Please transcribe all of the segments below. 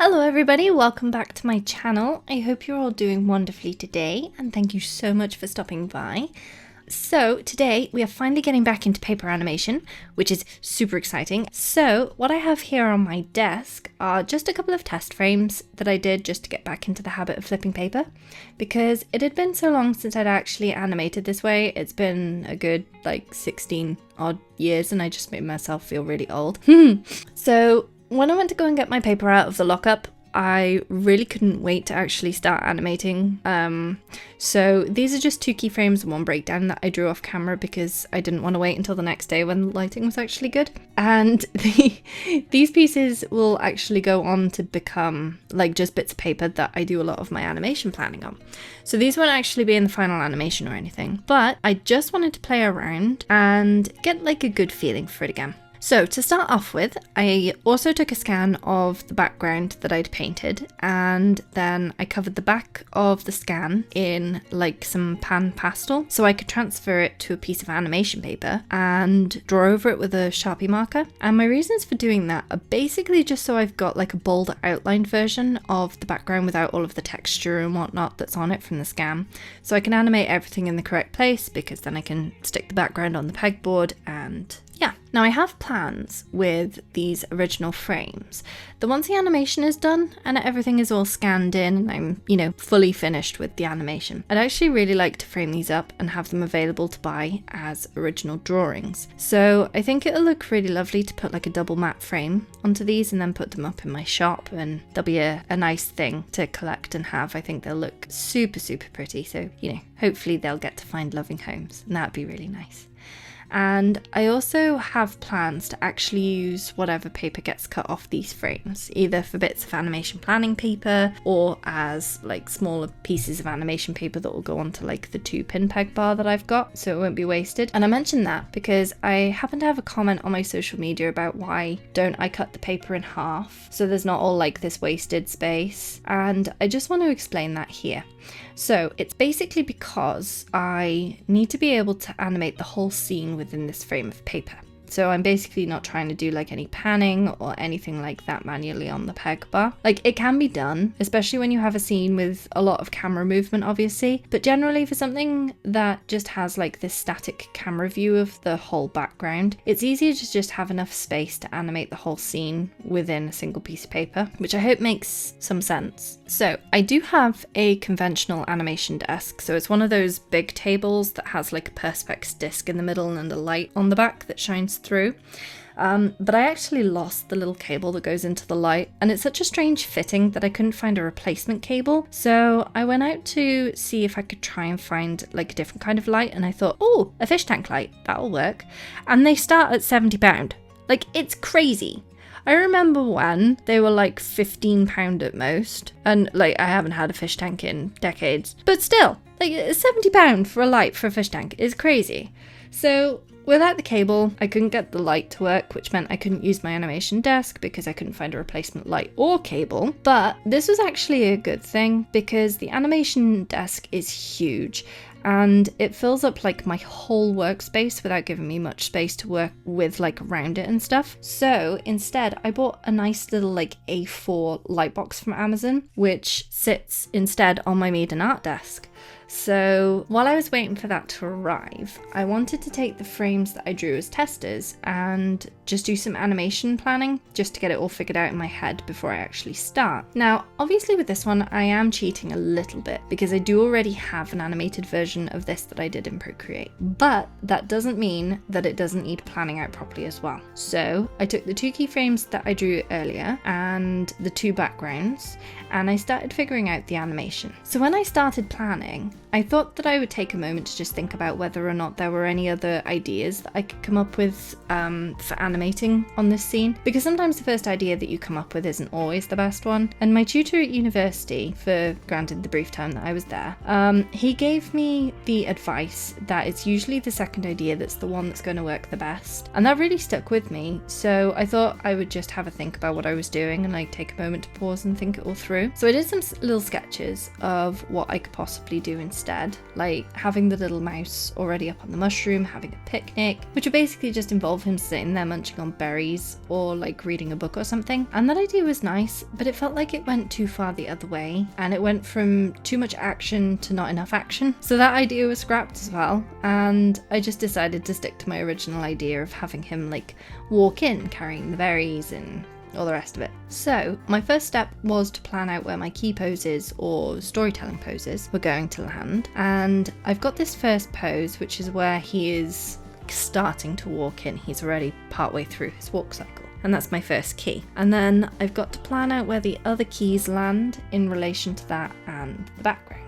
Hello everybody, welcome back to my channel. I hope you're all doing wonderfully today and thank you so much for stopping by. So today we are finally getting back into paper animation, which is super exciting. So what I have here on my desk are just a couple of test frames that I did just to get back into the habit of flipping paper, because it had been so long since I'd actually animated this way. It's been a good 16 odd years and I just made myself feel really old. So when I went to go and get my paper out of the lockup, I really couldn't wait to actually start animating. So these are just 2 keyframes and 1 breakdown that I drew off camera because I didn't want to wait until the next day when the lighting was actually good. And these pieces will actually go on to become just bits of paper that I do a lot of my animation planning on. So these won't actually be in the final animation or anything, but I just wanted to play around and get a good feeling for it again. So to start off with, I also took a scan of the background that I'd painted, and then I covered the back of the scan in some pan pastel so I could transfer it to a piece of animation paper and draw over it with a Sharpie marker. And my reasons for doing that are basically just so I've got a bold outlined version of the background without all of the texture and whatnot that's on it from the scan. So I can animate everything in the correct place because then I can stick the background on the pegboard and yeah. Now I have plans with these original frames that once the animation is done and everything is all scanned in and I'm, fully finished with the animation, I'd actually really like to frame these up and have them available to buy as original drawings. So I think it'll look really lovely to put a double matte frame onto these and then put them up in my shop, and they'll be a nice thing to collect and have. I think they'll look super, super pretty. So, hopefully they'll get to find loving homes, and that'd be really nice. And I also have plans to actually use whatever paper gets cut off these frames, either for bits of animation planning paper or as smaller pieces of animation paper that will go onto the 2 pin peg bar that I've got, so it won't be wasted. And I mentioned that because I happen to have a comment on my social media about why don't I cut the paper in half so there's not all this wasted space, and I just want to explain that here. So it's basically because I need to be able to animate the whole scene within this frame of paper. So I'm basically not trying to do any panning or anything like that manually on the peg bar. It can be done, especially when you have a scene with a lot of camera movement, obviously. But generally for something that just has this static camera view of the whole background, it's easier to just have enough space to animate the whole scene within a single piece of paper, which I hope makes some sense. So I do have a conventional animation desk. So it's one of those big tables that has a perspex disc in the middle and a light on the back that shines through. But I actually lost the little cable that goes into the light, and it's such a strange fitting that I couldn't find a replacement cable. So I went out to see if I could try and find a different kind of light, and I thought, oh, a fish tank light, that'll work. And they start at £70. It's crazy. I remember when they were £15 at most, and I haven't had a fish tank in decades, but still, £70 for a light for a fish tank is crazy. So without the cable, I couldn't get the light to work, which meant I couldn't use my animation desk because I couldn't find a replacement light or cable. But this was actually a good thing because the animation desk is huge and it fills up my whole workspace without giving me much space to work with around it and stuff. So instead I bought a nice little A4 light box from Amazon, which sits instead on my Made in Art desk. So while I was waiting for that to arrive, I wanted to take the frames that I drew as testers and just do some animation planning just to get it all figured out in my head before I actually start. Now, obviously with this one, I am cheating a little bit because I do already have an animated version of this that I did in Procreate, but that doesn't mean that it doesn't need planning out properly as well. So I took the 2 keyframes that I drew earlier and the 2 backgrounds, and I started figuring out the animation. So when I started planning, I thought that I would take a moment to just think about whether or not there were any other ideas that I could come up with for animating on this scene, because sometimes the first idea that you come up with isn't always the best one. And my tutor at university, for granted the brief time that I was there, he gave me the advice that it's usually the second idea that's the one that's going to work the best, and that really stuck with me. So I thought I would just have a think about what I was doing and take a moment to pause and think it all through. So I did some little sketches of what I could possibly do instead. instead, like having the little mouse already up on the mushroom, having a picnic, which would basically just involve him sitting there munching on berries or like reading a book or something. And that idea was nice, but it felt like it went too far the other way, and it went from too much action to not enough action. So that idea was scrapped as well, and I just decided to stick to my original idea of having him like walk in carrying the berries and all the rest of it. So my first step was to plan out where my key poses or storytelling poses were going to land, and I've got this first pose, which is where he is starting to walk in. He's already partway through his walk cycle, and that's my first key. And then I've got to plan out where the other keys land in relation to that and the background.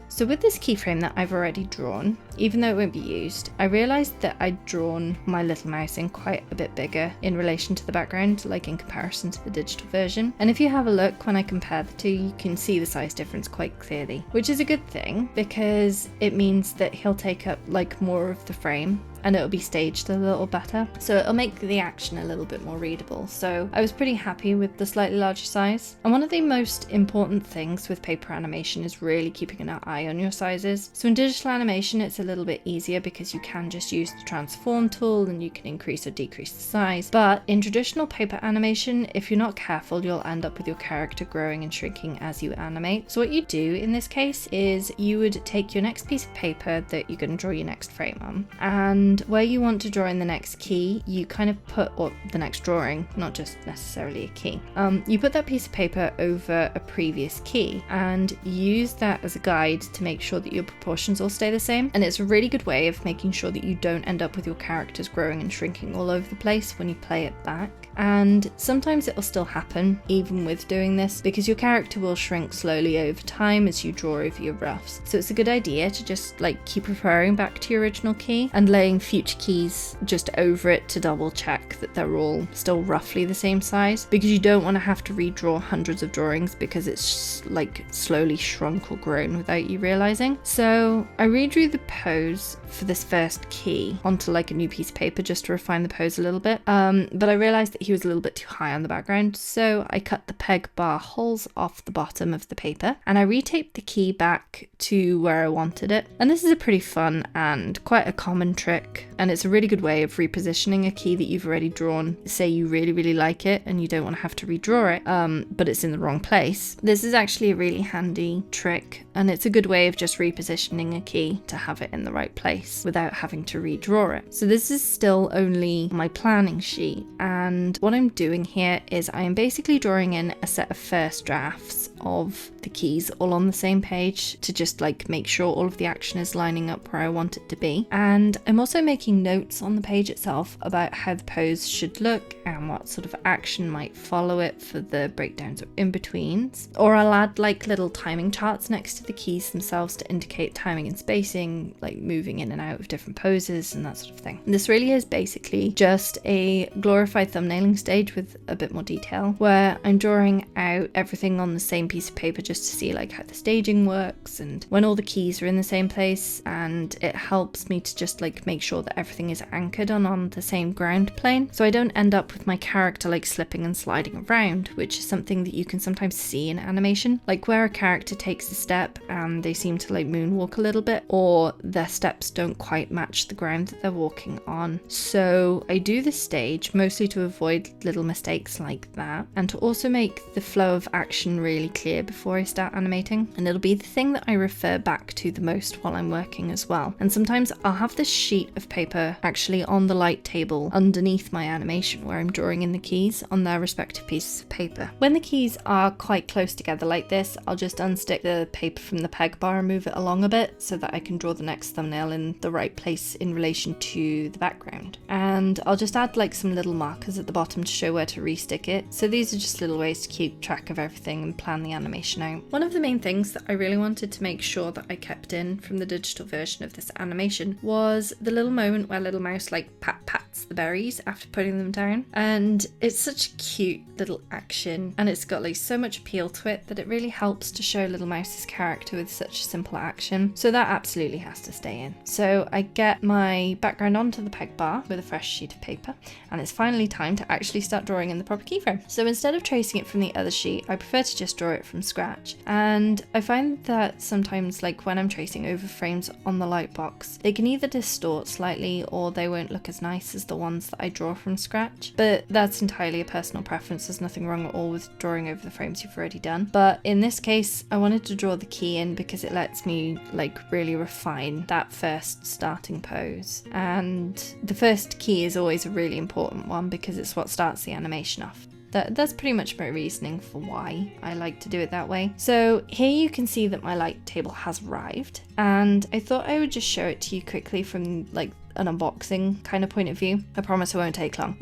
So with this keyframe that I've already drawn, even though it won't be used, I realised that I'd drawn my little mouse in quite a bit bigger in relation to the background, like in comparison to the digital version. And if you have a look when I compare the two, you can see the size difference quite clearly, which is a good thing because it means that he'll take up like more of the frame and it'll be staged a little better. So it'll make the action a little bit more readable. So I was pretty happy with the slightly larger size. And one of the most important things with paper animation is really keeping an eye on your sizes. So in digital animation, it's a little bit easier because you can just use the transform tool and you can increase or decrease the size. But in traditional paper animation, if you're not careful, you'll end up with your character growing and shrinking as you animate. So what you do in this case is you would take your next piece of paper that you're going to draw your next frame on, and where you want to draw in the next key, you kind of put, or the next drawing, not just necessarily a key, you put that piece of paper over a previous key and use that as a guide to make sure that your proportions all stay the same. And it's a really good way of making sure that you don't end up with your characters growing and shrinking all over the place when you play it back. And sometimes it'll still happen even with doing this, because your character will shrink slowly over time as you draw over your roughs. So it's a good idea to just like keep referring back to your original key and laying future keys just over it to double check that they're all still roughly the same size, because you don't want to have to redraw hundreds of drawings because it's like slowly shrunk or grown without you realizing. So I redrew the pose for this first key onto like a new piece of paper just to refine the pose a little bit, but I realized that he was a little bit too high on the background, so I cut the peg bar holes off the bottom of the paper and I retaped the key back to where I wanted it. And this is a pretty fun and quite a common trick, and it's a really good way of repositioning a key that you've already drawn. Say you really like it and you don't want to have to redraw it, but it's in the wrong place. This is actually a really handy trick, and it's a good way of just repositioning a key to have it in the right place without having to redraw it. So this is still only my planning sheet, and what I'm doing here is I am basically drawing in a set of first drafts of the keys all on the same page to just like make sure all of the action is lining up where I want it to be. And I'm also making notes on the page itself about how the pose should look and what sort of action might follow it for the breakdowns or in-betweens. Or I'll add like little timing charts next to the keys themselves to indicate timing and spacing, like moving in and out of different poses and that sort of thing. And this really is basically just a glorified thumbnailing stage with a bit more detail, where I'm drawing out everything on the same piece of paper just to see like how the staging works and when all the keys are in the same place, and it helps me to just like make sure that everything is anchored on the same ground plane, so I don't end up with my character like slipping and sliding around, which is something that you can sometimes see in animation, like where a character takes a step and they seem to like moonwalk a little bit, or their steps don't quite match the ground that they're walking on. So I do this stage mostly to avoid little mistakes like that, and to also make the flow of action really clear before I start animating. And it'll be the thing that I refer back to the most while I'm working as well. And sometimes I'll have this sheet of paper actually on the light table underneath my animation where I'm drawing in the keys on their respective pieces of paper. When the keys are quite close together like this, I'll just unstick the paper from the peg bar and move it along a bit so that I can draw the next thumbnail in the right place in relation to the background. And I'll just add like some little markers at the bottom to show where to restick it. So these are just little ways to keep track of everything and plan the animation out. One of the main things that I really wanted to make sure that I kept in from the digital version of this animation was the little moment where Little Mouse like pats melts the berries after putting them down. And it's such a cute little action, and it's got like so much appeal to it that it really helps to show Little Mouse's character with such a simple action. So that absolutely has to stay in. So I get my background onto the peg bar with a fresh sheet of paper, and it's finally time to actually start drawing in the proper keyframe. So instead of tracing it from the other sheet, I prefer to just draw it from scratch. And I find that sometimes, like when I'm tracing over frames on the light box, they can either distort slightly or they won't look as nice as the ones that I draw from scratch. But that's entirely a personal preference. There's nothing wrong at all with drawing over the frames you've already done. But in this case, I wanted to draw the key in because it lets me like really refine that first starting pose. And the first key is always a really important one because it's what starts the animation off. That's pretty much my reasoning for why I like to do it that way. So here you can see that my light table has arrived, and I thought I would just show it to you quickly from like an unboxing kind of point of view. I promise it won't take long.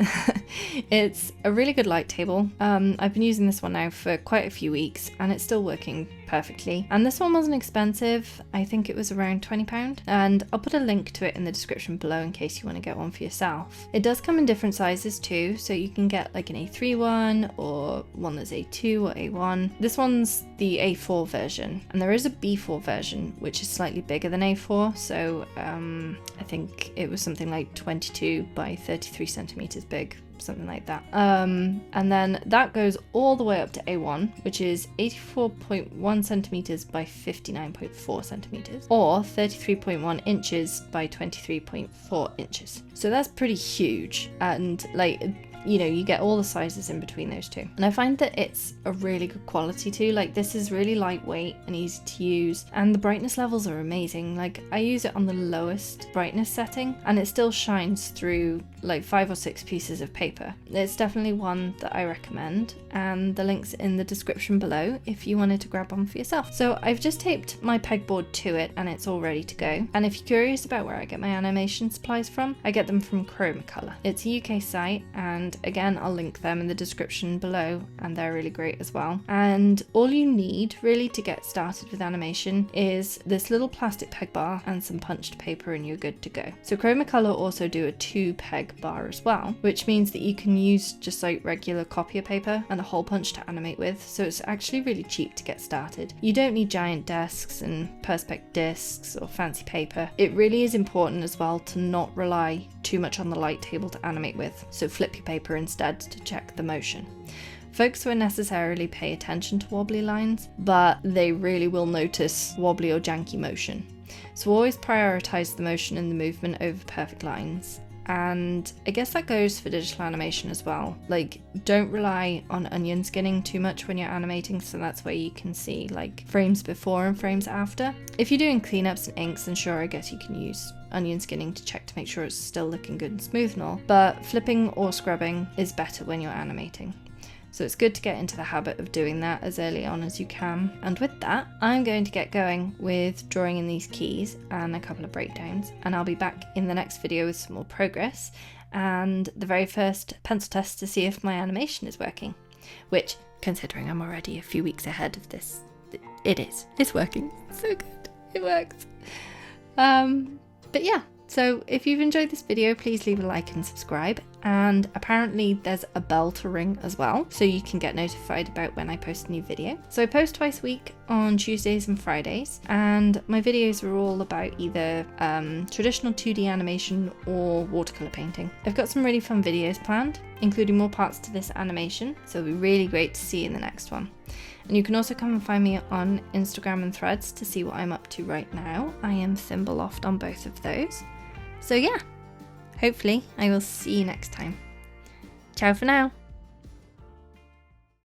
It's a really good light table. I've been using this one now for quite a few weeks and it's still working perfectly. And this one wasn't expensive. I think it was around £20, and I'll put a link to it in the description below in case you want to get one for yourself. It does come in different sizes too, so you can get like an A3 one or one that's A2 or A1. This one's the A4 version, and there is a B4 version which is slightly bigger than A4, so I think it was something like 22 by 33 centimeters big, something like that. And then that goes all the way up to A1, which is 84.1 centimeters by 59.4 centimeters, or 33.1 inches by 23.4 inches. So that's pretty huge, and like, you know, you get all the sizes in between those two. And I find that it's a really good quality too. Like, this is really lightweight and easy to use, and the brightness levels are amazing. Like, I use it on the lowest brightness setting and it still shines through like 5 or 6 pieces of paper. It's definitely one that I recommend, and the link's in the description below if you wanted to grab one for yourself. So I've just taped my pegboard to it and it's all ready to go. And if you're curious about where I get my animation supplies from, I get them from Chroma. It's a UK site, and again, I'll link them in the description below, and they're really great as well. And all you need really to get started with animation is this little plastic peg bar and some punched paper, and you're good to go. So Chroma also do a 2-peg bar as well, which means that you can use just like regular copier paper and a hole punch to animate with, so it's actually really cheap to get started. You don't need giant desks and perspex discs or fancy paper. It really is important as well to not rely too much on the light table to animate with, so flip your paper instead to check the motion. Folks won't necessarily pay attention to wobbly lines, but they really will notice wobbly or janky motion. So always prioritize the motion and the movement over perfect lines. And I guess that goes for digital animation as well. Like, don't rely on onion skinning too much when you're animating, so that's where you can see like frames before and frames after. If you're doing cleanups and inks, then sure, I guess you can use onion skinning to check to make sure it's still looking good and smooth and all, but flipping or scrubbing is better when you're animating. So it's good to get into the habit of doing that as early on as you can. And with that, I'm going to get going with drawing in these keys and a couple of breakdowns, and I'll be back in the next video with some more progress and the very first pencil test to see if my animation is working, which, considering I'm already a few weeks ahead of this, it is. It's working. It's so good. It works. But yeah. So if you've enjoyed this video, please leave a like and subscribe, and apparently there's a bell to ring as well, so you can get notified about when I post a new video. So I post twice a week on Tuesdays and Fridays, and my videos are all about either traditional 2D animation or watercolour painting. I've got some really fun videos planned, including more parts to this animation, so it'll be really great to see you in the next one. And you can also come and find me on Instagram and Threads to see what I'm up to right now. I am Thimbleloft on both of those. So yeah, hopefully I will see you next time. Ciao for now.